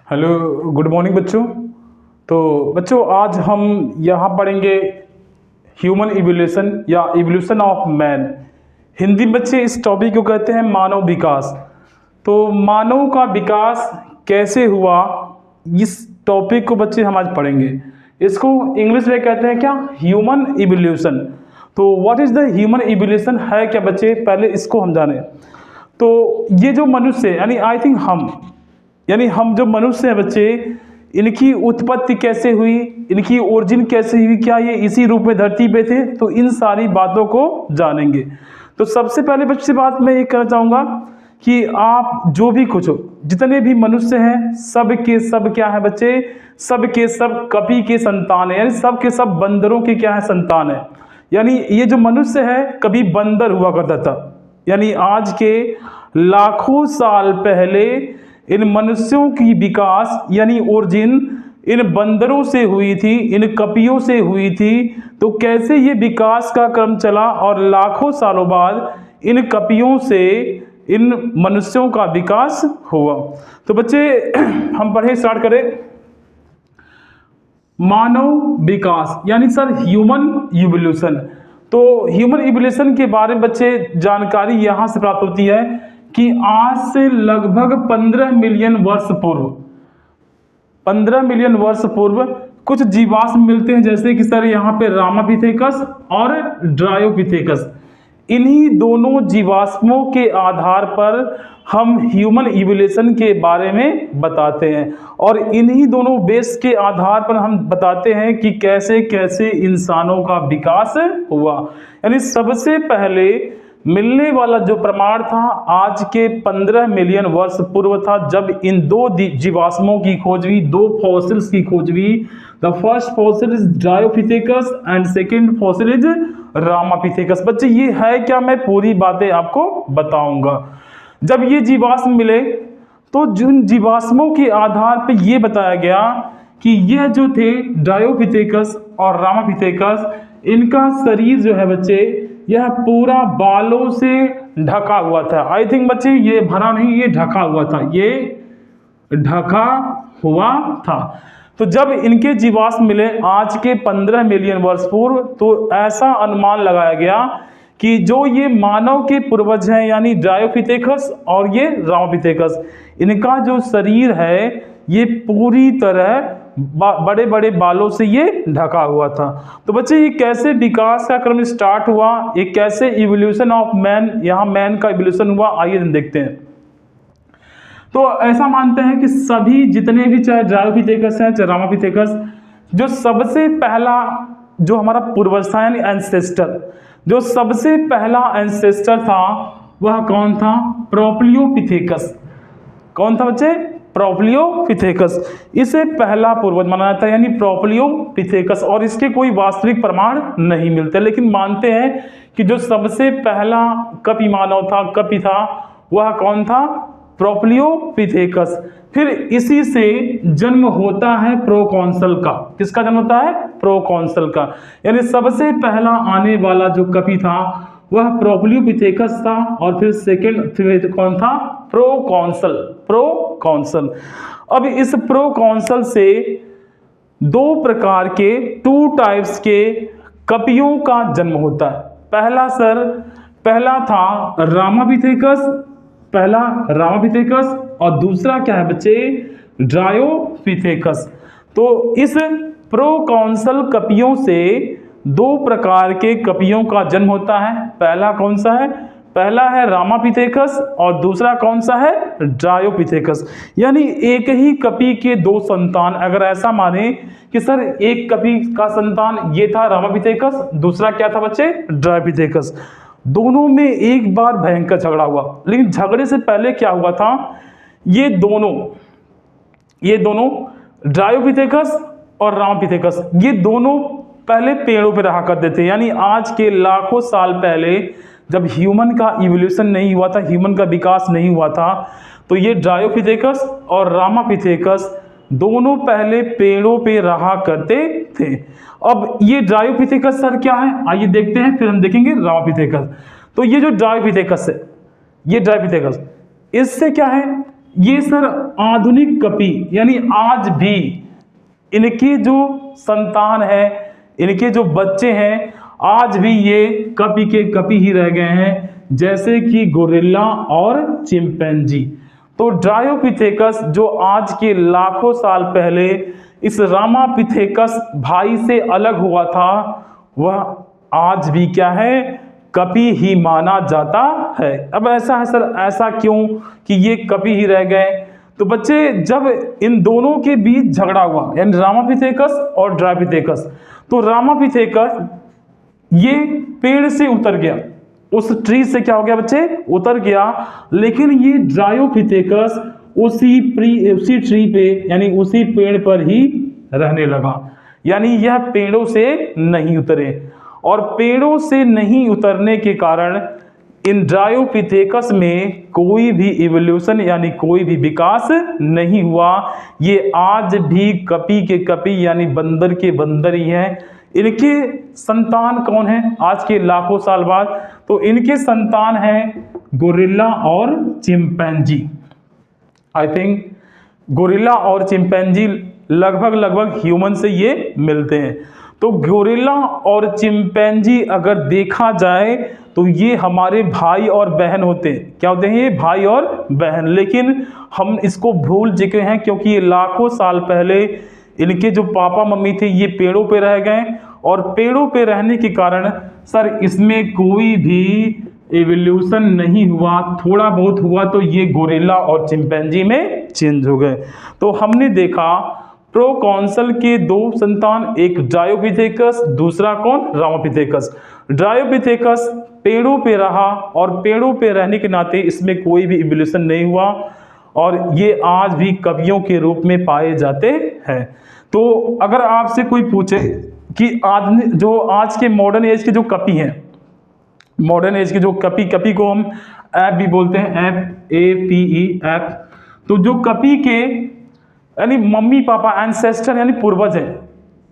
Hello, good morning बच्चों। तो बच्चों आज हम यहाँ पढ़ेंगे ह्यूमन इवोल्यूशन या इवोल्यूशन ऑफ मैन। हिंदी में बच्चे इस टॉपिक को कहते हैं मानव विकास। तो मानव का विकास कैसे हुआ, इस टॉपिक को बच्चे हम आज पढ़ेंगे। इसको इंग्लिश में कहते हैं क्या, ह्यूमन इवोल्यूशन। तो what is the human evolution है क्या बच्चे, पहले इसको हम जाने। तो ये जो मनुष्य यानी आई थिंक हम जो मनुष्य हैं बच्चे, इनकी उत्पत्ति कैसे हुई, इनकी ओरिजिन कैसे हुई, क्या ये इसी रूप में धरती पे थे, तो इन सारी बातों को जानेंगे। तो सबसे पहले बच्चे बात मैं ये कहना चाहूँगा कि आप जो भी कुछ हो, जितने भी मनुष्य हैं, सब के सब क्या है बच्चे, सब के सब कपी के संतान है, यानी सब के सब बंदरों के क्या है, संतान है। यानी ये जो मनुष्य है कभी बंदर हुआ करता था, यानी आज के लाखों साल पहले इन मनुष्यों की विकास यानी ओरिजिन इन बंदरों से हुई थी, इन कपियों से हुई थी। तो कैसे ये विकास का क्रम चला और लाखों सालों बाद इन कपियों से इन मनुष्यों का विकास हुआ। तो बच्चे हम पढ़े स्टार्ट करें। मानव विकास यानी सर ह्यूमन इवोल्यूशन। तो ह्यूमन इवोल्यूशन के बारे में बच्चे जानकारी यहाँ से प्राप्त होती है कि आज से लगभग 15 मिलियन वर्ष पूर्व 15 मिलियन वर्ष पूर्व कुछ जीवाश्म मिलते हैं, जैसे कि सर यहाँ पे रामापिथेकस और ड्रायोपिथेकस। इन्हीं दोनों जीवाश्मों के आधार पर हम ह्यूमन इवोल्यूशन के बारे में बताते हैं और इन्हीं दोनों बेस के आधार पर हम बताते हैं कि कैसे कैसे इंसानों का विकास हुआ। यानी सबसे पहले मिलने वाला जो प्रमाण था आज के 15 मिलियन वर्ष पूर्व था, जब इन दो जीवाश्मों की खोज हुई, दो फॉसिल्स की खोज हुई। The first fossil is Dryopithecus and second fossil is Ramapithecus. बच्चे ये है क्या, मैं पूरी बातें आपको बताऊंगा। जब ये जीवाश्म मिले तो जिन जीवाश्मों के आधार पर यह बताया गया कि यह जो थे ड्रायोपिथेकस और रामापिथेकस, इनका शरीर जो है बच्चे यह पूरा बालों से ढका हुआ था। आई थिंक बच्चे ये भरा नहीं, ये ढका हुआ था, ये ढका हुआ था। तो जब इनके जीवाश्म मिले आज के 15 मिलियन वर्ष पूर्व, तो ऐसा अनुमान लगाया गया कि जो ये मानव के पूर्वज हैं यानी ड्रायोपिथेकस और ये रामापिथेकस, इनका जो शरीर है ये पूरी तरह बड़े बड़े बालों से ये ढका हुआ था। तो बच्चे ये कैसे विकास का क्रम स्टार्ट हुआ, ये कैसे इवोल्यूशन ऑफ मैन, यहाँ मैन का इवोल्यूशन हुआ, आइए हम देखते हैं। तो ऐसा मानते हैं कि सभी जितने भी चाहे ड्रायोपिथेकस हैं चाहे रामापिथेकस, जो सबसे पहला जो हमारा पूर्वज था यानी एंसेस्टर, जो सबसे पहला एंसेस्टर था वह कौन था, प्रोप्लियोपिथेकस। कौन था बच्चे, प्रोप्लियोपिथेकस। इसे पहला पूर्वज माना जाता है यानी प्रोप्लियोपिथेकस, और इसके कोई वास्तविक प्रमाण नहीं मिलते, लेकिन मानते हैं कि जो सबसे पहला कपि मानव था, कपि था, वह कौन था, प्रोप्लियोपिथेकस। फिर इसी से जन्म होता है प्रोकॉन्सल का। किसका जन्म होता है, प्रोकॉन्सल का। यानी सबसे पहला आने वाला जो कपि था वह प्रोप्लियोपिथेकस था और फिर सेकेंड कौन था, प्रोकॉन्सल। प्रोकॉन्सल। अब इस प्रोकॉन्सल से दो प्रकार के, टू टाइप्स के कपियों का जन्म होता है। पहला था रामापिथेकस, पहला रामापिथेकस, और दूसरा क्या है बच्चे, ड्रायोपिथेकस। तो इस प्रोकॉन्सल कपियों से दो प्रकार के कपियों का जन्म होता है। पहला कौन सा है, पहला है रामापिथेकस और दूसरा कौन सा है, ड्रायोपिथेकस। यानी एक ही कपि के दो संतान। अगर ऐसा माने कि सर एक कपि का संतान ये था रामापिथेकस, दूसरा क्या था बच्चे, ड्रायोपिथेकस, दोनों में एक बार भयंकर झगड़ा हुआ। लेकिन झगड़े से पहले क्या हुआ था, ये दोनों ड्रायोपिथेकस और रामापिथेकस, ये दोनों पहले पेड़ों पे रहा करते थे। यानी आज के लाखों साल पहले जब ह्यूमन का इवोल्यूशन नहीं हुआ था, ह्यूमन का विकास नहीं हुआ था, तो ये ड्रायोपिथेकस और रामापिथेकस दोनों पहले पेड़ों पे रहा करते थे। अब ये ड्रायोपिथेकस सर क्या है, आइए देखते हैं, फिर हम देखेंगे रामापिथेकस। तो ये जो ड्रायोपिथेकस है, ये ड्रायोपिथेकस, इससे क्या है, ये सर आधुनिक कपी यानी आज भी इनके जो संतान है, इनके जो बच्चे हैं, आज भी ये कपी के कपी ही रह गए हैं, जैसे कि गोरिल्ला और चिंपैंजी। तो ड्रायोपिथेकस जो आज के लाखों साल पहले इस रामापिथेकस भाई से अलग हुआ था, वह आज भी क्या है, कपी ही माना जाता है। अब ऐसा है सर, ऐसा क्यों कि ये कपी ही रह गए? तो बच्चे जब इन दोनों के बीच झगड़ा हुआ, यानी रामापिथेकस और ड्रायोपिथेकस, तो रामापिथेकस ये पेड़ से उतर गया, उस ट्री से क्या हो गया बच्चे, उतर गया। लेकिन ये ड्रायोपिथेकस उसी ट्री पे यानी उसी पेड़ पर ही रहने लगा, यानी यह पेड़ों से नहीं उतरे। और पेड़ों से नहीं उतरने के कारण इन ड्रायोपिथेकस में कोई भी इवोल्यूशन यानी कोई भी विकास नहीं हुआ। ये आज भी कपी के कपी यानी बंदर के बंदर ही हैं। इनके संतान कौन हैं आज के लाखों साल बाद? तो इनके संतान हैं गोरिल्ला और चिंपैंजी। आई थिंक गोरिल्ला और चिंपैंजी लगभग ह्यूमन से ये मिलते हैं। तो गोरिल्ला और चिंपैंजी अगर देखा जाए तो ये हमारे भाई और बहन होते हैं। क्या होते हैं ये? भाई और बहन। लेकिन हम इसको भूल चुके हैं क्योंकि ये लाखों साल पहले इनके जो पापा मम्मी थे ये पेड़ों पे रह गए, और पेड़ों पे रहने के कारण सर इसमें कोई भी एवोल्यूशन नहीं हुआ। थोड़ा बहुत हुआ तो ये गोरिल्ला और चिंपैंजी में चेंज हो गए। तो हमने देखा प्रोकॉन्सल के दो संतान, एक ड्रायोपिथेकस, दूसरा कौन? रामापिथेकस। ड्रायोपिथेकस पेड़ों पे रहा और पेड़ों पे रहने के नाते इसमें कोई भी इवोल्यूशन नहीं हुआ, और ये आज भी कवियों के रूप में पाए जाते हैं। तो अगर आपसे कोई पूछे कि जो आज के मॉडर्न एज के जो कपी हैं, मॉडर्न एज के जो कपी को हम ऐप भी बोलते हैं, APE ऐप। तो जो कपी के यानी मम्मी पापा एंसेस्टर यानी पूर्वज हैं,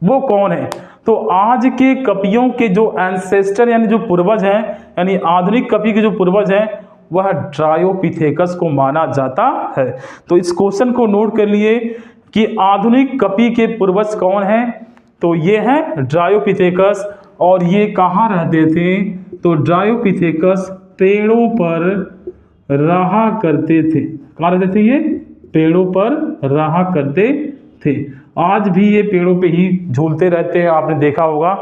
वो कौन है? तो आज के कपियों के जो एंसेस्टर यानी जो पूर्वज हैं, यानी आधुनिक कपी के जो पूर्वज हैं, वह ड्रायोपिथेकस को माना जाता है। तो इस क्वेश्चन को नोट कर लिए कि आधुनिक कपी के पूर्वज कौन हैं? तो ये हैं ड्रायोपिथेकस। और ये कहाँ रहते थे? तो ड्रायोपिथेकस पेड़ों पर रहा करते थे। कहाँ रहते थे ये? पेड़ों पर रहा करते थे। आज भी ये पेड़ों पे ही झूलते रहते हैं, आपने देखा होगा।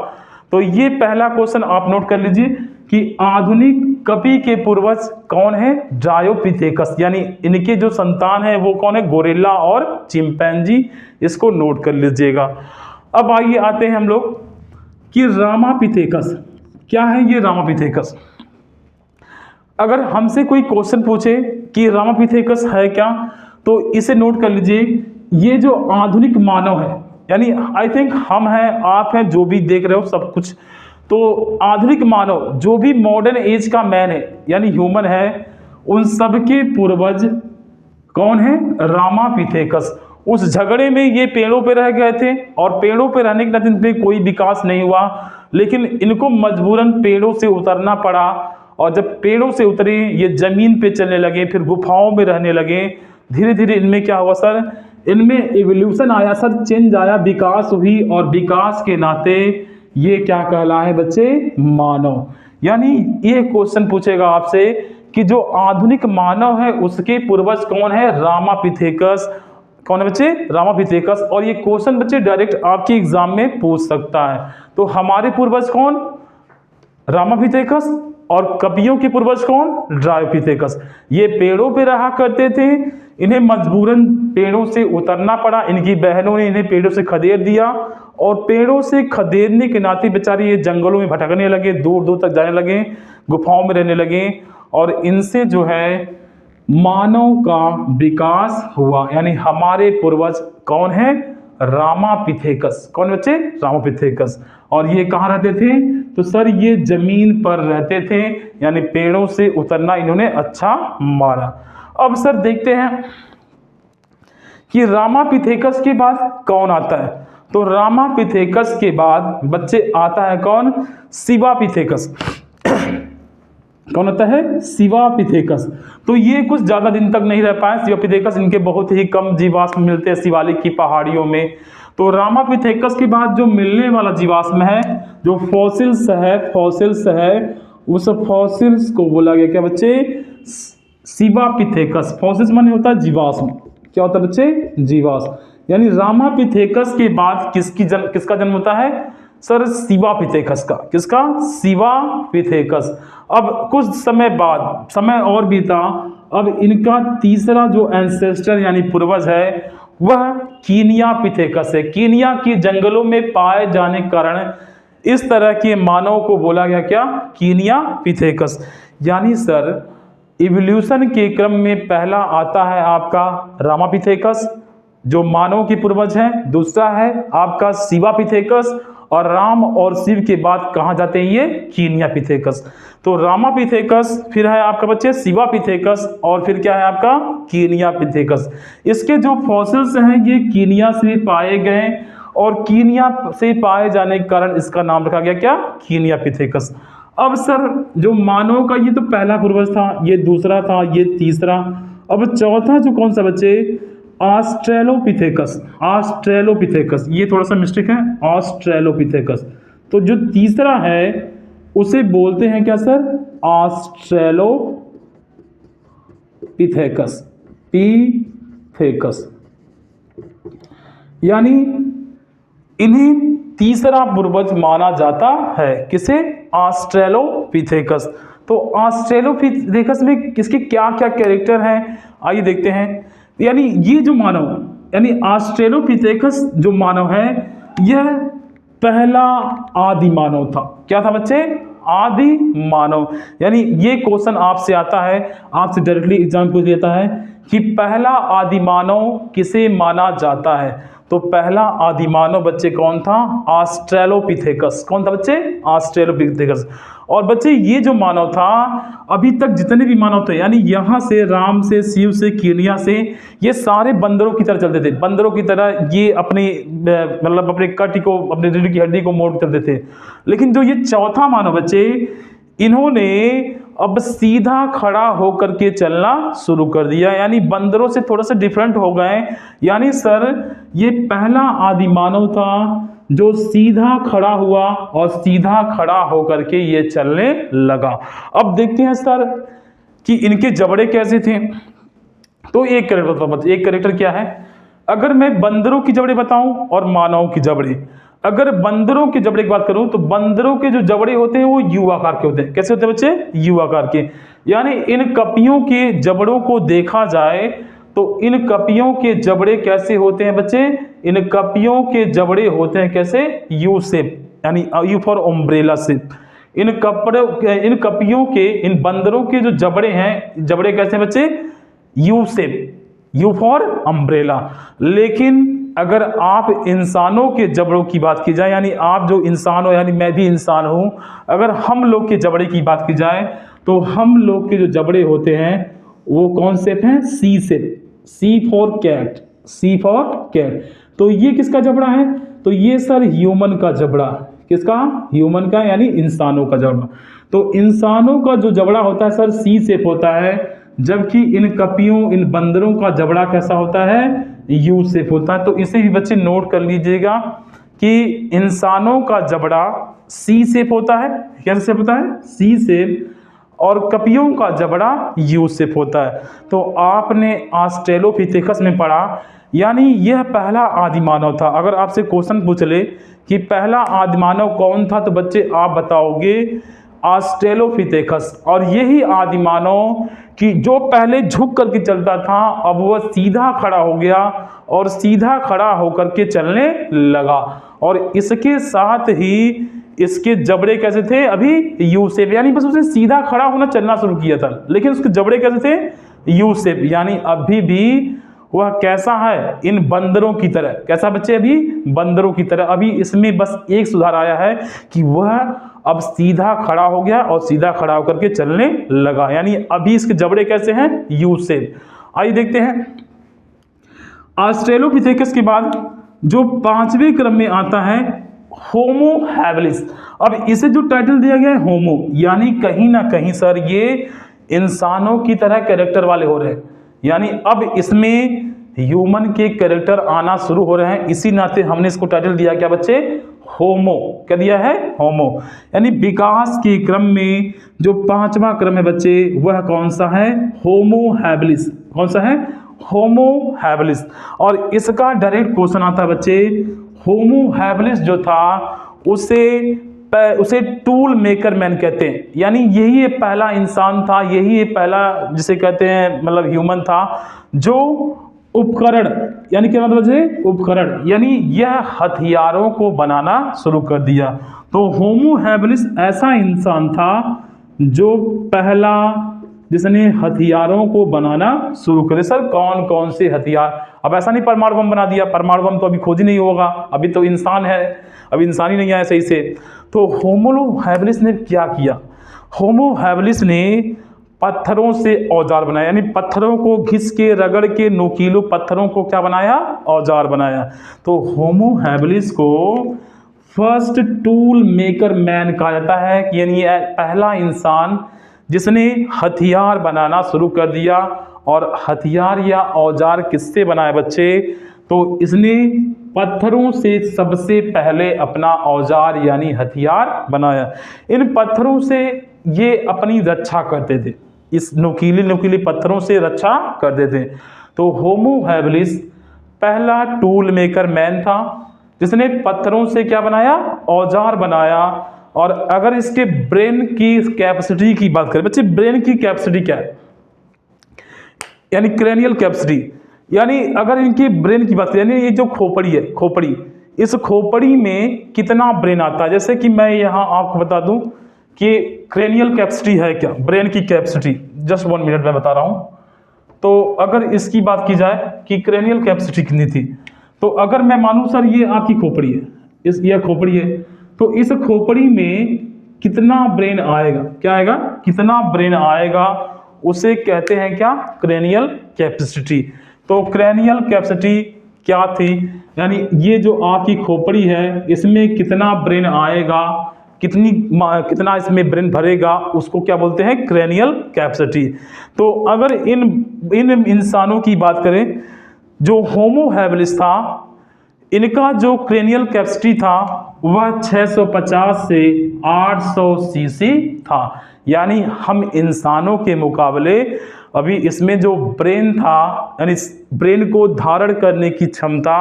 तो ये पहला क्वेश्चन आप नोट कर लीजिए कि आधुनिक कपी के पूर्वज कौन है? ड्रायोपिथेकस, यानी इनके जो संतान है वो कौन है? गोरिल्ला और चिंपैंजी। इसको नोट कर लीजिएगा। अब आइए आते हैं हम लोग कि रामापिथेकस क्या है? ये रामापिथेकस, अगर हमसे कोई क्वेश्चन पूछे कि रामापिथेकस है क्या, तो इसे नोट कर लीजिए। ये जो आधुनिक मानव है, यानी आई थिंक हम हैं, आप हैं, जो भी देख रहे हो सब कुछ, तो आधुनिक मानव जो भी मॉडर्न एज का मैन है यानी ह्यूमन है, उन सब के पूर्वज कौन है? रामापिथेकस। उस झगड़े में ये पेड़ों पे रह गए थे, और पेड़ों पे रहने के नाते इनमें कोई विकास नहीं हुआ, लेकिन इनको मजबूरन पेड़ों से उतरना पड़ा। और जब पेड़ों से उतरे ये जमीन पे चलने लगे, फिर गुफाओं में रहने लगे। धीरे धीरे इनमें क्या हुआ सर? इनमें इवोल्यूशन आया सर, चेंज आया, विकास हुई, और विकास के नाते ये क्या कहलाए बच्चे? मानव। यानी ये क्वेश्चन पूछेगा आपसे कि जो आधुनिक मानव है उसके पूर्वज कौन है? रामापिथेकस। कौन है बच्चे? रामापिथेकस। और ये क्वेश्चन बच्चे डायरेक्ट आपके एग्जाम में पूछ सकता है। तो हमारे पूर्वज कौन? रामापिथेकस। और कपियों के पूर्वज कौन? ड्रायोपिथेकस। ये पेड़ों पे रहा करते थे, इन्हें मजबूरन पेड़ों से उतरना पड़ा, इनकी बहनों ने इन्हें पेड़ों से खदेड़ दिया, और पेड़ों से खदेड़ने के नाते बेचारे ये जंगलों में भटकने लगे, दूर दूर तक जाने लगे, गुफाओं में रहने लगे, और इनसे जो है मानव का विकास हुआ। यानी हमारे पूर्वज कौन है? रामापिथेकस। कौन बच्चे? रामापिथेकस। और ये कहाँ रहते थे? तो सर ये जमीन पर रहते थे, यानी पेड़ों से उतरना इन्होंने अच्छा माना। अब सर देखते हैं कि रामापिथेकस के बाद कौन आता है। तो रामापिथेकस के बाद बच्चे आता है कौन? शिवापिथेकस। कौन होता है? शिवापिथेकस। तो ये कुछ ज़्यादा दिन तक नहीं रह पाए शिवापिथेकस, इनके बहुत ही कम जीवाश्म मिलते हैं शिवालिक की पहाड़ियों में। तो रामापिथेकस के बाद जो मिलने वाला जीवाश्म है, जो फॉसिल्स है, उस फॉसिल्स को बोला गया क्या बच्चे? शिवापिथेकस। फॉसिल्स माने होता है जीवाश्म। क्या होता है बच्चे? जीवाश्म। यानी रामापिथेकस के बाद किसका जन्म होता है सर? शिवापिथेकस का। किसका? शिवापिथेकस। अब कुछ समय बाद, समय और बीता, अब इनका तीसरा जो एंसेस्टर यानी पूर्वज है वह कीनियापिथेकस है। कीनिया के जंगलों में पाए जाने के कारण इस तरह के मानव को बोला गया क्या? कीनियापिथेकस। यानी सर इवोल्यूशन के क्रम में पहला आता है आपका रामापिथेकस जो मानव के पूर्वज हैं, दूसरा है आपका शिवापिथेकस, और राम और शिव के बाद कहाँ जाते हैं ये? कीनियापिथेकस। तो रामापिथेकस, फिर है आपका बच्चे शिवापिथेकस, और फिर क्या है आपका? कीनियापिथेकस। इसके जो फॉसिल्स हैं ये कीनिया से पाए गए, और कीनिया से पाए जाने के कारण इसका नाम रखा गया क्या? कीनियापिथेकस। अब सर जो मानव का ये तो पहला पूर्वज था, ये दूसरा था, ये तीसरा। अब चौथा जो कौन सा बच्चे? ऑस्ट्रेलोपिथेकस। ऑस्ट्रेलोपिथेकस, ये थोड़ा सा मिस्टेक है, ऑस्ट्रेलोपिथेकस। तो जो तीसरा है उसे बोलते हैं क्या सर? ऑस्ट्रेलोपिथेकस। पिथेकस। यानी इन्हीं तीसरा पूर्वज माना जाता है। किसे? ऑस्ट्रेलोपिथेकस। तो ऑस्ट्रेलोपिथेकस में किसके क्या क्या कैरेक्टर हैं आइए देखते हैं। यानी ये जो मानव, यानी ऑस्ट्रेलोपिथेकस जो मानव है यह पहला आदि मानव था। क्या था बच्चे? आदि मानव। यानी ये क्वेश्चन आपसे आता है, आपसे डायरेक्टली एग्जाम पूछ लेता है कि पहला आदि मानव किसे माना जाता है। तो पहला आदि मानव बच्चे कौन था? ऑस्ट्रेलोपिथेकस। कौन था बच्चे? ऑस्ट्रेलोपिथेकस। और बच्चे ये जो मानव था, अभी तक जितने भी मानव थे, यानी यहाँ से राम से, शिव से, कीनिया से, ये सारे बंदरों की तरह चलते थे। बंदरों की तरह ये अपने मतलब अपने कट को, अपने रीढ़ की हड्डी को मोड़ चलते थे। लेकिन जो ये चौथा मानव बच्चे, इन्होंने अब सीधा खड़ा होकर के चलना शुरू कर दिया, यानी बंदरों से थोड़ा सा डिफरेंट हो गए। यानी सर ये पहला आदि मानव था जो सीधा खड़ा हुआ, और सीधा खड़ा होकर के ये चलने लगा। अब देखते हैं सर कि इनके जबड़े कैसे थे। तो एक कैरेक्टर क्या है? अगर मैं बंदरों की जबड़े बताऊं और मानव की जबड़े, अगर बंदरों के जबड़े की बात करूं तो बंदरों के जो जबड़े होते हैं वो यू आकार के होते हैं। कैसे होते हैं बच्चे? यू आकार के। यानी इन कपियों के जबड़ों को देखा जाए तो इन कपियों के जबड़े कैसे होते हैं बच्चे? इन कपियों के जबड़े होते हैं कैसे? यू शेप, यानी यू फॉर अम्ब्रेला शेप। इन कपियों के, इन बंदरों के जो जबड़े हैं, जबड़े कैसे हैं बच्चे? U shape, you for umbrella. लेकिन अगर आप इंसानों के जबड़ों की बात की जाए, यानी आप जो इंसान हो, यानी मैं भी इंसान हूं, अगर हम लोग के जबड़े की बात की जाए तो हम लोग के जो जबड़े होते हैं वो कौन शेप है? C shape. C for cat, C for cat. तो ये किसका जबड़ा है? तो ये सर ह्यूमन का जबड़ा। किसका? ह्यूमन का, यानी इंसानों का जबड़ा। तो इंसानों का जो जबड़ा होता है सर सी शेप होता है, जबकि इन कपियों, इन बंदरों का जबड़ा कैसा होता है? यू शेप होता है। तो इसे भी बच्चे नोट कर लीजिएगा कि इंसानों का जबड़ा सी शेप होता है। कैसे शेप होता है? C shape. और कपियों का जबड़ा यू शेप होता है। तो आपने ऑस्ट्रेलोपिथेकस में पढ़ा, यानी यह पहला आदि मानव था। अगर आपसे क्वेश्चन पूछ ले कि पहला आदि मानव कौन था, तो बच्चे आप बताओगे ऑस्ट्रेलोपिथेकस। और यही आदि मानव कि जो पहले झुक करके चलता था, अब वह सीधा खड़ा हो गया और सीधा खड़ा होकर के चलने लगा। और इसके साथ ही इसके जबड़े कैसे थे? अभी यू शेप, यानी बस उसने सीधा खड़ा होना, चलना शुरू किया था, लेकिन उसके जबड़े कैसे थे? U shape. यानी अभी भी वह कैसा है? इन बंदरों की तरह। कैसा बच्चे? अभी बंदरों की तरह। अभी इसमें बस एक सुधार आया है कि वह अब सीधा खड़ा हो गया और सीधा खड़ा होकर के चलने लगा, यानी अभी इसके जबड़े कैसे हैं? U shape. आइए देखते हैं ऑस्ट्रेलोपिथेकस के बाद जो पांचवें क्रम में आता है होमो हैबिलिस। अब इसे जो टाइटल दिया गया है होमो, यानी कहीं ना कहीं सर ये इंसानों की तरह कैरेक्टर वाले हो रहे हैं, यानी अब इसमें ह्यूमन के कैरेक्टर आना शुरू हो रहे हैं, इसी नाते हमने इसको टाइटल दिया क्या बच्चे, होमो। क्या दिया है, होमो। यानी विकास के क्रम में जो 5वां क्रम है बच्चे, वह कौन सा है, होमो हैबिलिस। कौन सा है, होमो हैबिलिस। और इसका डायरेक्ट क्वेश्चन आता है बच्चे, होमो हैबिलिस जो था उसे टूल मेकर मैन कहते हैं, यानी यही एक पहला इंसान था, यही एक पहला जिसे कहते हैं मतलब ह्यूमन था जो उपकरण, यानी क्या मतलब है, उपकरण, यानी यह हथियारों को बनाना शुरू कर दिया। तो होमो हैबिलिस ऐसा इंसान था जो पहला जिसने हथियारों को बनाना शुरू करे। सर कौन कौन से हथियार, अब ऐसा नहीं परमाणु बम बना दिया, परमाणु बम तो अभी खोज ही नहीं होगा, अभी तो इंसान है, अभी इंसान ही नहीं आया सही से। तो होमो हैबिलिस ने क्या किया, होमो हैबिलिस ने पत्थरों से औजार बनाया, यानी पत्थरों को घिस के रगड़ के नुकीले पत्थरों को क्या बनाया, औजार बनाया। तो होमो हैबिलिस को फर्स्ट टूल मेकर मैन कहा जाता है, यानी पहला इंसान जिसने हथियार बनाना शुरू कर दिया। और हथियार या औजार किससे बनाए बच्चे, तो इसने पत्थरों से सबसे पहले अपना औजार यानी हथियार बनाया। इन पत्थरों से ये अपनी रक्षा करते थे, इस नुकीले पत्थरों से रक्षा करते थे। तो होमो हैबिलिस पहला टूल मेकर मैन था जिसने पत्थरों से क्या बनाया, औजार बनाया। और अगर इसके ब्रेन की कैपेसिटी की बात करें बच्चे, ब्रेन की कैपेसिटी क्या है, यानी क्रेनियल कैपेसिटी, यानी अगर इनकी ब्रेन की बात करें, यानी ये जो खोपड़ी है, खोपड़ी, इस खोपड़ी में कितना ब्रेन आता है। जैसे कि मैं यहाँ आपको बता दूं कि क्रेनियल कैपेसिटी है क्या, ब्रेन की कैपेसिटी, जस्ट 1 मिनट मैं बता रहा हूँ। तो अगर इसकी बात की जाए कि क्रेनियल कैपेसिटी कितनी थी, तो अगर मैं मानूं सर ये आपकी खोपड़ी है, यह खोपड़ी है, तो इस खोपड़ी में कितना ब्रेन आएगा, क्या आएगा, कितना ब्रेन आएगा, उसे कहते हैं क्या, क्रेनियल कैपेसिटी। तो क्रेनियल कैपेसिटी क्या थी, यानी ये जो आपकी खोपड़ी है इसमें कितना ब्रेन आएगा, कितना इसमें ब्रेन भरेगा, उसको क्या बोलते हैं, क्रेनियल कैपेसिटी। तो अगर इन इंसानों की बात करें, जो होमो हैबिलिस था, इनका जो क्रेनियल कैपेसिटी था वह 650 से 800 सीसी था। यानी हम इंसानों के मुकाबले अभी इसमें जो ब्रेन था, यानी ब्रेन को धारण करने की क्षमता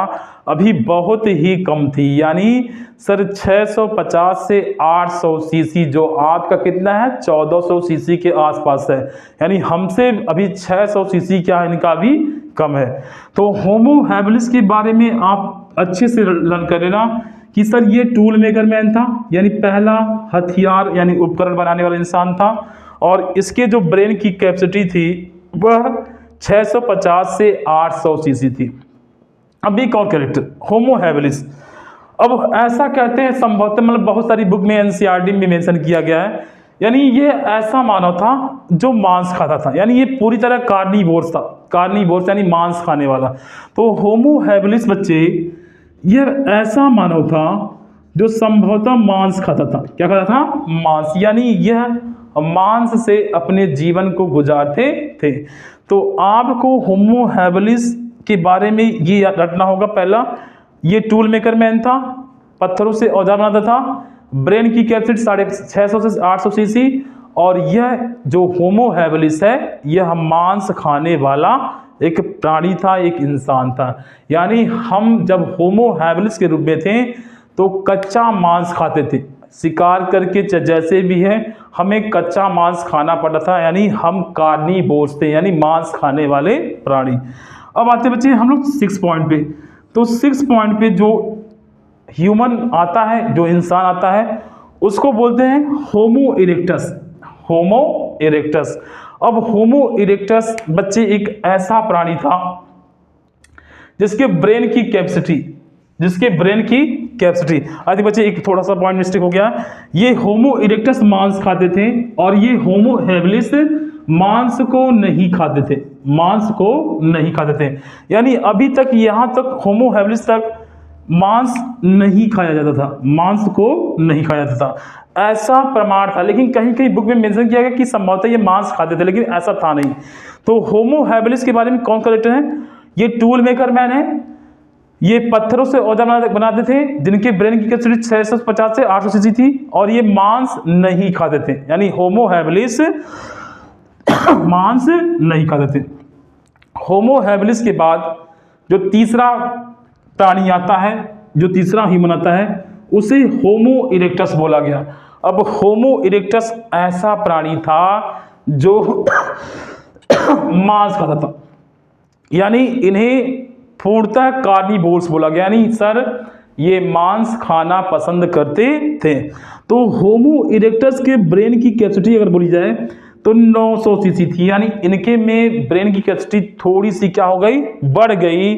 अभी बहुत ही कम थी। यानी सर 650 से 800 सीसी जो आपका कितना है, 1400 सीसी के आसपास है, यानी हमसे अभी 600 सीसी क्या है, इनका भी कम है। तो होमो हैबिलिस के बारे में आप अच्छे से लर्न कर लेना कि सर ये टूल मेकर मैन था, यानी पहला हथियार यानी उपकरण बनाने वाला इंसान था। और इसके जो ब्रेन की कैपेसिटी थी वह 650 से 800 सीसी थी। अब एक और कैरेक्टर होमो हैबिलिस, अब ऐसा कहते हैं संभवतः, मतलब बहुत सारी बुक में एनसीईआरटी में मेंशन किया गया है, यानी ये ऐसा मानव था जो मांस खाता था, यानी ये पूरी तरह कार्निवोर्स था, कार्निवोर्स यानी मांस खाने वाला। तो होमो हैबिलिस बच्चे यह ऐसा मानव था जो संभवतः मांस खाता था। क्या खाता था, मांस, यानी यह मांस से अपने जीवन को गुजारते थे। तो आपको होमो हैबिलिस के बारे में ये याद रखना होगा, पहला ये टूल मेकर मैन था, पत्थरों से औजार बनाता था, ब्रेन की कैपेसिटी 650 से 800 सीसी, और यह जो होमो हैबिलिस है यह मांस खाने वाला एक प्राणी था, एक इंसान था। यानी हम जब होमो हैबिलिस के रूप में थे तो कच्चा मांस खाते थे, शिकार करके जैसे भी है हमें कच्चा मांस खाना पड़ता था, यानी हम कार्निवोर्स थे, यानी मांस खाने वाले प्राणी। अब आते बच्चे हम लोग 6 पॉइंट पे। तो 6 पॉइंट पे जो ह्यूमन आता है, जो इंसान आता है, उसको बोलते हैं होमो इरेक्टस। होमो इरेक्टस। अब होमो इरेक्टस बच्चे एक ऐसा प्राणी था जिसके ब्रेन की कैपेसिटी आदि बच्चे, एक थोड़ा सा पॉइंट मिस्टेक हो गया, ये होमो इरेक्टस मांस खाते थे और ये होमो हैबिलिस मांस को नहीं खाते थे, यानी अभी तक यहाँ तक होमो हैबिलिस तक मांस नहीं खाया जाता था, मांस को नहीं खाया जाता था, ऐसा प्रमाण था। लेकिन कहीं कहीं बुक में मेंशन किया गया कि संभवतः ये मांस खाते थे, लेकिन ऐसा था नहीं। तो होमो हैबिलिस के बारे में कौन करेक्टर है? ये टूल मेकर मैन है, ये पत्थरों से औजार बनाते थे जिनके ब्रेन की कैपेसिटी 650 से 800 सीसी थी, और ये मांस नहीं खाते थे, यानी होमो हैबिलिस मांस नहीं खाते थे। होमो हैबिलिस के बाद जो तीसरा प्राणी आता है, जो तीसरा ह्यूमन आता है, उसे होमो इरेक्टस बोला गया। अब होमो इरेक्टस ऐसा प्राणी था जो मांस खाता था, यानी इन्हें पूर्णतः कार्निवोर्स बोला गया, यानी सर ये मांस खाना पसंद करते थे। तो होमो इरेक्टस के ब्रेन की कैपेसिटी अगर बोली जाए तो 900 सीसी थी, यानी इनके में ब्रेन की कैपेसिटी थोड़ी सी क्या हो गई, बढ़ गई।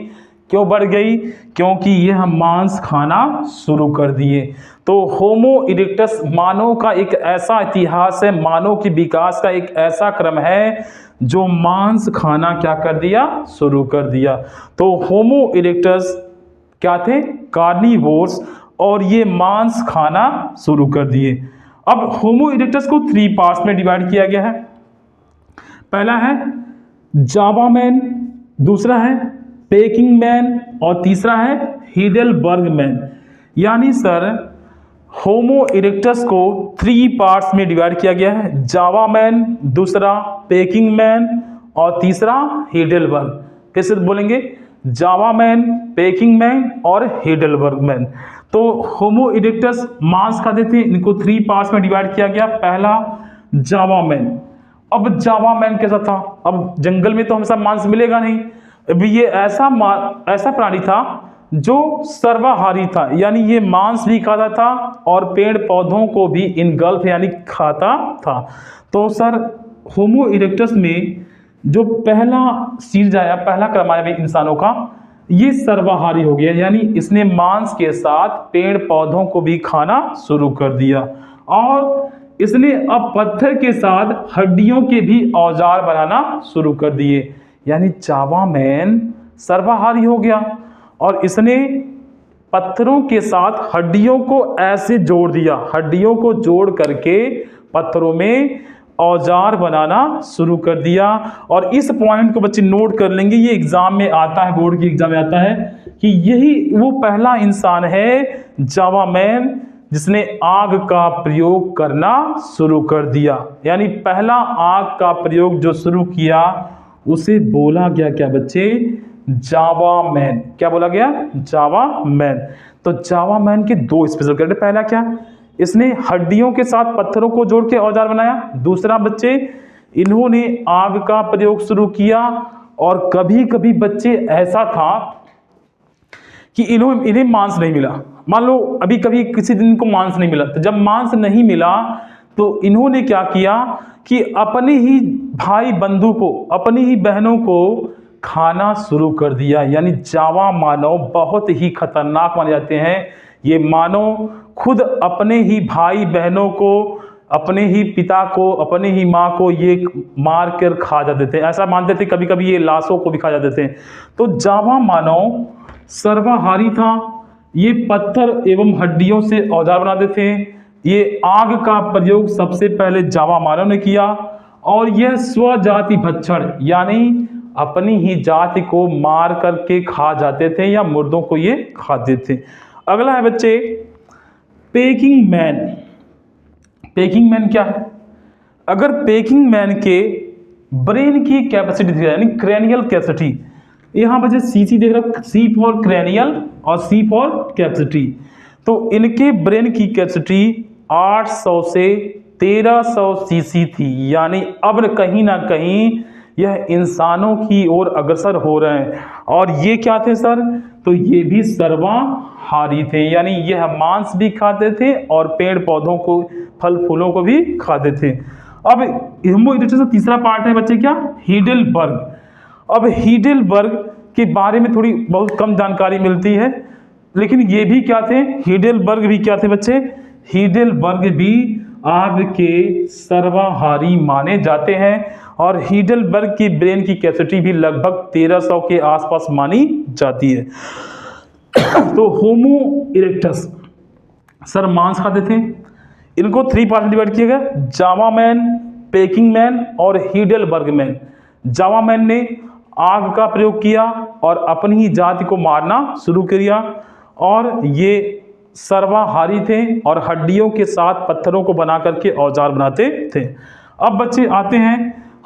क्यों बढ़ गई? क्योंकि यह मांस खाना शुरू कर दिए। तो होमो इरेक्टस मानव का एक ऐसा इतिहास है, मानव के विकास का एक ऐसा क्रम है जो मांस खाना क्या कर दिया, शुरू कर दिया। तो होमो इरेक्टस क्या थे? कार्निवोर्स, और ये मांस खाना शुरू कर दिए। अब होमो इरेक्टस को 3 पार्ट्स में डिवाइड किया गया है। पहला है जावा मैन, दूसरा है पेकिंग मैन, और तीसरा है हीडेलबर्ग मैन। यानी सर होमो इरेक्टस को 3 पार्ट्स में डिवाइड किया गया है, जावा मैन, दूसरा पेकिंग मैन, और तीसरा हीडेलबर्ग। कैसे बोलेंगे? जावा मैन, पेकिंग मैन और हीडेलबर्ग मैन। तो होमो इरेक्टस मांस खाते थे, इनको 3 पार्ट्स में डिवाइड किया गया। पहला जावा मैन। अब जावा मैन कैसा था? अब जंगल में तो हमेशा मांस मिलेगा नहीं, अभी ये ऐसा प्राणी था जो सर्वाहारी था, यानी ये मांस भी खाता था और पेड़ पौधों को भी इनगल्फ यानी खाता था। तो सर होमो इरेक्टस में जो पहला स्टेज आया, पहला क्रम आया इंसानों का, ये सर्वाहारी हो गया, यानी इसने मांस के साथ पेड़ पौधों को भी खाना शुरू कर दिया, और इसने अब पत्थर के साथ हड्डियों के भी औजार बनाना शुरू कर दिए, यानी जावा मैन सर्वाहारी हो गया और इसने पत्थरों के साथ हड्डियों को ऐसे जोड़ दिया, हड्डियों को जोड़ करके पत्थरों में औजार बनाना शुरू कर दिया। और इस पॉइंट को बच्चे नोट कर लेंगे, ये एग्जाम में आता है, बोर्ड की एग्जाम में आता है कि यही वो पहला इंसान है जावा मैन जिसने आग का प्रयोग करना शुरू कर दिया, यानी पहला आग का प्रयोग जो शुरू किया उसे बोला गया क्या बच्चे? जावा मैन। क्या बोला गया? जावा मैन। तो जावा मैन के 2 स्पेशल कैरेक्टर, पहला क्या? इसने हड्डियों के साथ पत्थरों को जोड़ के औजार बनाया। दूसरा बच्चे, इन्होंने आग का प्रयोग शुरू किया, और कभी कभी बच्चे ऐसा था कि इन्हें मांस नहीं मिला। मान लो अभी कभी किसी दिन को मांस नहीं मिला, तो जब मांस नहीं मिला तो इन्होंने क्या किया कि अपने ही भाई बंधु को, अपनी ही बहनों को खाना शुरू कर दिया। यानी जावा मानव बहुत ही खतरनाक माने जाते हैं। ये मानव खुद अपने ही भाई बहनों को, अपने ही पिता को, अपने ही माँ को ये मार कर खा जाते थे, ऐसा मानते थे। कभी कभी ये लाशों को भी खा जाते थे। तो जावा मानव सर्वाहारी था, ये पत्थर एवं हड्डियों से औजार बनाते थे। ये आग का प्रयोग सबसे पहले जावा मानव ने किया, और यह स्वजाति भक्षण यानी अपनी ही जाति को मार करके खा जाते थे या मुर्दों को ये खाते थे। अगला है बच्चे पेकिंग मैन। पेकिंग मैन क्या है? अगर पेकिंग मैन के ब्रेन की कैपेसिटी यानी क्रेनियल कैपेसिटी, यहां बच्चे सीसी देख रहे हो, सी फॉर क्रेनियल और सी फॉर कैपेसिटी। तो इनके ब्रेन की कैपेसिटी 800 से 1300 सीसी थी, यानी अब कहीं ना कहीं यह इंसानों की ओर अग्रसर हो रहे हैं। और ये क्या थे सर? तो ये भी सर्वाहारी थे, यानी यह मांस भी खाते थे और पेड़ पौधों को, फल फूलों को भी खाते थे। अब होमो इरेक्टस का तीसरा पार्ट है बच्चे क्या? हीडेलबर्ग। अब हीडेलबर्ग के बारे में थोड़ी बहुत कम जानकारी मिलती है, लेकिन ये भी क्या थे? हीडेलबर्ग भी क्या थे बच्चे? हीडेलबर्ग भी आग के सर्वाहारी माने जाते हैं, और हीडेलबर्ग की ब्रेन की कैपेसिटी भी लगभग 1300 के आसपास मानी जाती है। तो होमो इरेक्टस सर मांस खाते थे। इनको 3 पार्ट में डिवाइड किया गया, जावा मैन, पेकिंग मैन और हीडेलबर्ग मैन। जावा मैन ने आग का प्रयोग किया और अपनी ही जाति को मारना शुरू किया, और ये सर्वाहारी थे और हड्डियों के साथ पत्थरों को बना करके औजार बनाते थे। अब बच्चे आते हैं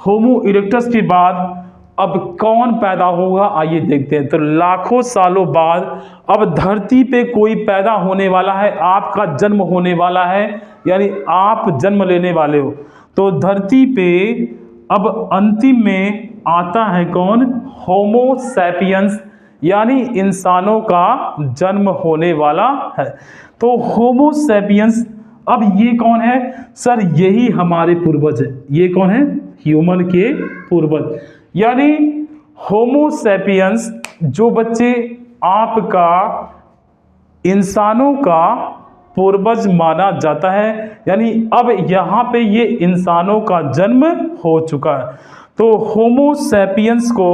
होमो इरेक्टस के बाद अब कौन पैदा होगा, आइए देखते हैं। तो लाखों सालों बाद अब धरती पे कोई पैदा होने वाला है, आपका जन्म होने वाला है, यानी आप जन्म लेने वाले हो। तो धरती पे अब अंतिम में आता है कौन, होमो सैपियंस, यानी इंसानों का जन्म होने वाला है। तो होमो सैपियंस, अब ये कौन है सर, यही हमारे पूर्वज है। ये कौन है, ह्यूमन के पूर्वज, यानी होमो सैपियंस जो बच्चे आपका इंसानों का पूर्वज माना जाता है, यानी अब यहाँ पे ये इंसानों का जन्म हो चुका है। तो होमो सैपियंस को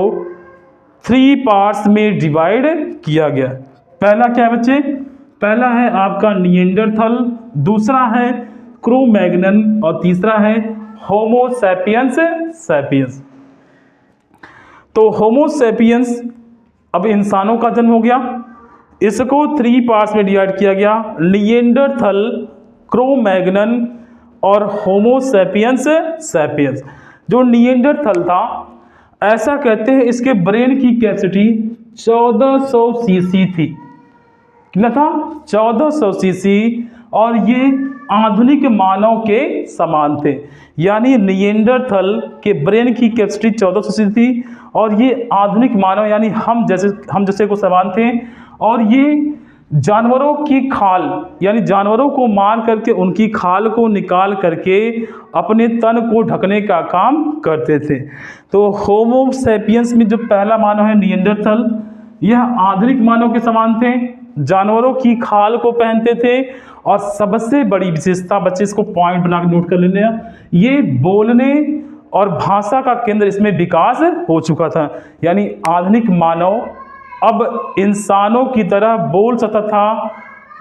3 पार्ट्स में डिवाइड किया गया। पहला क्या है बच्चे, पहला है आपका निएंडरथल, दूसरा है क्रो-मैग्नन और तीसरा है होमो सैपियंस सैपियंस। तो होमो सैपियंस अब इंसानों का जन्म हो गया, इसको 3 पार्ट्स में डिवाइड किया गया, निएंडरथल, क्रो-मैग्नन और होमो सैपियंस सैपियंस। जो निएंडरथल था, ऐसा कहते हैं इसके ब्रेन की कैपेसिटी 1400 सीसी थी। कितना था, 1400 सीसी, और ये आधुनिक मानव के समान थे। यानी निएंडरथल के ब्रेन की कैपेसिटी 1400 सीसी थी और ये आधुनिक मानव यानी हम जैसे को समान थे। और ये जानवरों की खाल, यानी जानवरों को मार करके उनकी खाल को निकाल करके अपने तन को ढकने का काम करते थे। तो होमो सैपियंस में जो पहला मानव है निएंडरथल, यह आधुनिक मानव के समान थे, जानवरों की खाल को पहनते थे, और सबसे बड़ी विशेषता, बच्चे इसको पॉइंट बना के नोट कर लेने, ये बोलने और भाषा का केंद्र इसमें विकास हो चुका था। यानी आधुनिक मानव अब इंसानों की तरह बोल सकता था,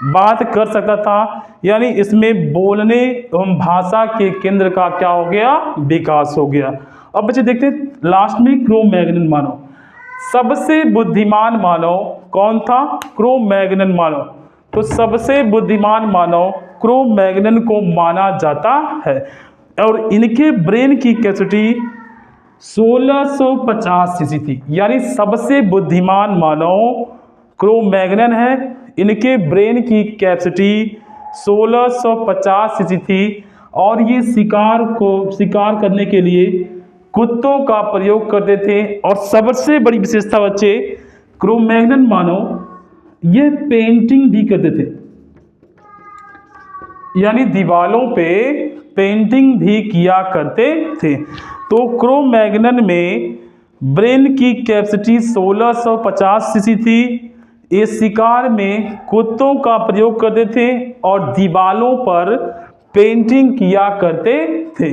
बात कर सकता था, यानी इसमें बोलने एवं भाषा के केंद्र का क्या हो गया, विकास हो गया। अब बच्चे देखते हैं लास्ट में क्रो-मैग्नन मानव। सबसे बुद्धिमान मानव कौन था, क्रो-मैग्नन मानव। तो सबसे बुद्धिमान मानव क्रो-मैग्नन को माना जाता है, और इनके ब्रेन की कैपेसिटी 1650 सीसी थी। यानी सबसे बुद्धिमान मानव क्रो-मैग्नन है, इनके ब्रेन की कैपेसिटी 1650 सीसी थी, और ये शिकार करने के लिए कुत्तों का प्रयोग करते थे। और सबसे बड़ी विशेषता बच्चे, क्रो-मैग्नन मानव ये पेंटिंग भी करते थे, यानी दीवालों पे पेंटिंग भी किया करते थे। तो क्रो-मैग्नन में ब्रेन की कैपेसिटी 1650 सीसी थी, ये शिकार में कुत्तों का प्रयोग करते थे और दीवालों पर पेंटिंग किया करते थे।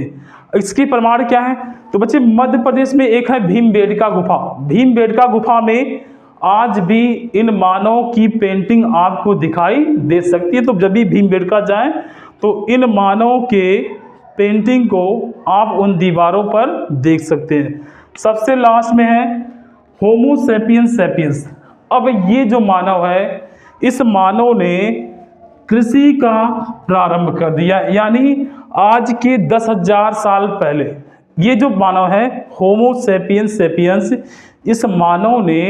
इसकी प्रमाण क्या है, तो बच्चे मध्य प्रदेश में एक है भीमबेटका गुफा। भीमबेटका गुफा में आज भी इन मानव की पेंटिंग आपको दिखाई दे सकती है। तो जब भी भीमबेटका जाएं तो इन मानव के पेंटिंग को आप उन दीवारों पर देख सकते हैं। सबसे लास्ट में है होमो सैपियंस सैपियंस। अब ये जो मानव है, इस मानव ने कृषि का प्रारंभ कर दिया, यानी आज के 10,000 साल पहले ये जो मानव है होमो सैपियंस सैपियंस, इस मानव ने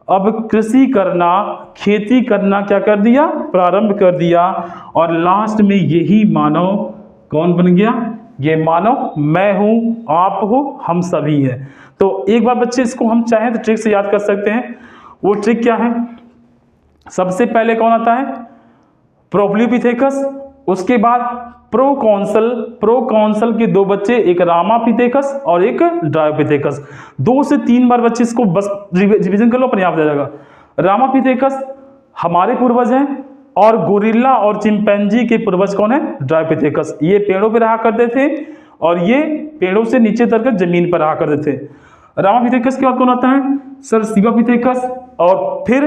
अब कृषि करना, खेती करना क्या कर दिया, प्रारंभ कर दिया। और लास्ट में यही मानव कौन बन गया, ये मानव मैं हूं, आप हो, हम सभी हैं। तो एक बार बच्चे इसको हम चाहें तो ट्रिक से याद कर सकते हैं। वो ट्रिक क्या है, सबसे पहले कौन आता है, प्रोप्लियोपिथेकस, उसके बाद प्रोकॉन्सल के 2 बच्चे, एक रामापिथेकस और एक ड्रायोपिथेकस। 2 से 3 बार बच्चे इसको बस रिवीजन कर लो, अपने आप आ जाएगा। रामापिथेकस हमारे पूर्वज हैं, और गोरिल्ला और चिंपैंजी के पूर्वज कौन है, ड्रायोपिथेकस। ये पेड़ों पे रहा करते थे और ये पेड़ों से नीचे उतरकर जमीन पर रहा करते थे। रामापिथेकस के बाद कौन आता है सर, शिवापिथेकस, और फिर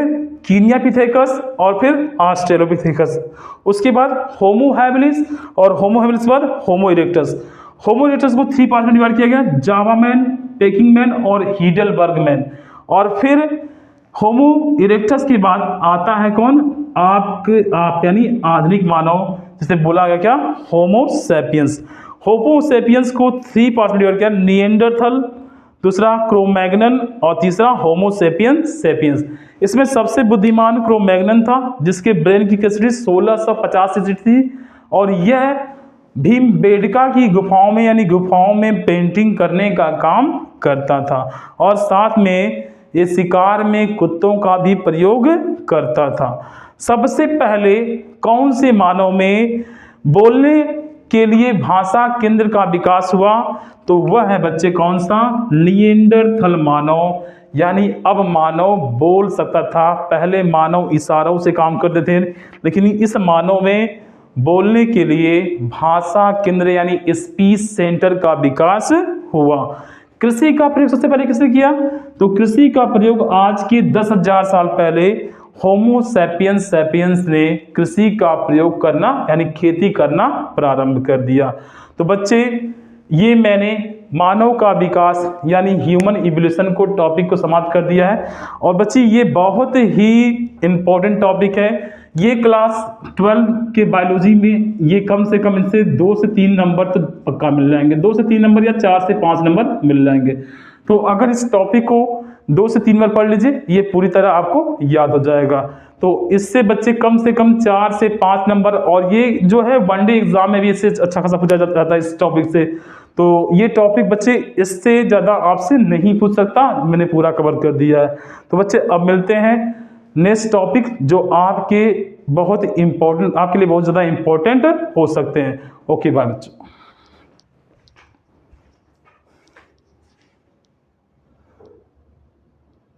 कीनियापिथेकस और फिर ऑस्ट्रेलोपिथेकस। उसके बाद होमो हैबिलिस और होमो हैबिलिस के बाद होमो इरेक्टस। होमो इरेक्टस को 3 पार्ट में डिवाइड किया गया, जावा मैन, पेकिंग मैन और हीडलबर्ग मैन। और फिर होमो इरेक्टस के बाद आता है कौन, आप यानी आधुनिक मानव, जिसे बोला गया क्या, होमो सैपियंस। होमो सैपियंस को 3 पार्ट में डिवाइड किया, निएंडरथल, दूसरा क्रोमैग्नन और तीसरा होमो सैपियंस सैपियंस। इसमें सबसे बुद्धिमान क्रोमैग्नन था, जिसके ब्रेन की कैपेसिटी 1650 यूनिट थी, और यह भीमबेटका की गुफाओं में यानी गुफाओं में पेंटिंग करने का काम करता था, और साथ में ये शिकार में कुत्तों का भी प्रयोग करता था। सबसे पहले कौन से मानव में बोलने के लिए भाषा केंद्र का विकास हुआ, तो वह है बच्चे कौन सा, निएंडरथल मानव। यानी अब मानव बोल सकता था, पहले मानव इशारों से काम करते थे, लेकिन इस मानव में बोलने के लिए भाषा केंद्र यानी स्पीच सेंटर का विकास हुआ। कृषि का प्रयोग सबसे पहले किसने किया, तो कृषि का प्रयोग आज के 10,000 साल पहले होमो सैपियंस सैपियंस ने कृषि का प्रयोग करना यानी खेती करना प्रारंभ कर दिया। तो बच्चे ये मैंने मानव का विकास यानी ह्यूमन इवोल्यूशन को टॉपिक को समाप्त कर दिया है। और बच्चे ये बहुत ही इम्पोर्टेंट टॉपिक है। ये क्लास 12 के बायोलॉजी में ये कम से कम इनसे 2 से 3 नंबर तो पक्का मिल जाएंगे, 2 से 3 नंबर या 4 से 5 नंबर मिल जाएंगे। तो अगर इस टॉपिक को 2 से 3 बार पढ़ लीजिए, ये पूरी तरह आपको याद हो जाएगा। तो इससे बच्चे कम से कम 4 से 5 नंबर, और ये जो है वनडे एग्जाम में भी इससे अच्छा खासा पूछा जाता है इस टॉपिक से। तो ये टॉपिक बच्चे इससे ज़्यादा आपसे नहीं पूछ सकता, मैंने पूरा कवर कर दिया है। तो बच्चे अब मिलते हैं नेक्स्ट टॉपिक, जो आपके बहुत इम्पोर्टेंट, आपके लिए बहुत ज़्यादा इम्पोर्टेंट हो सकते हैं। ओके बाय बच्चों।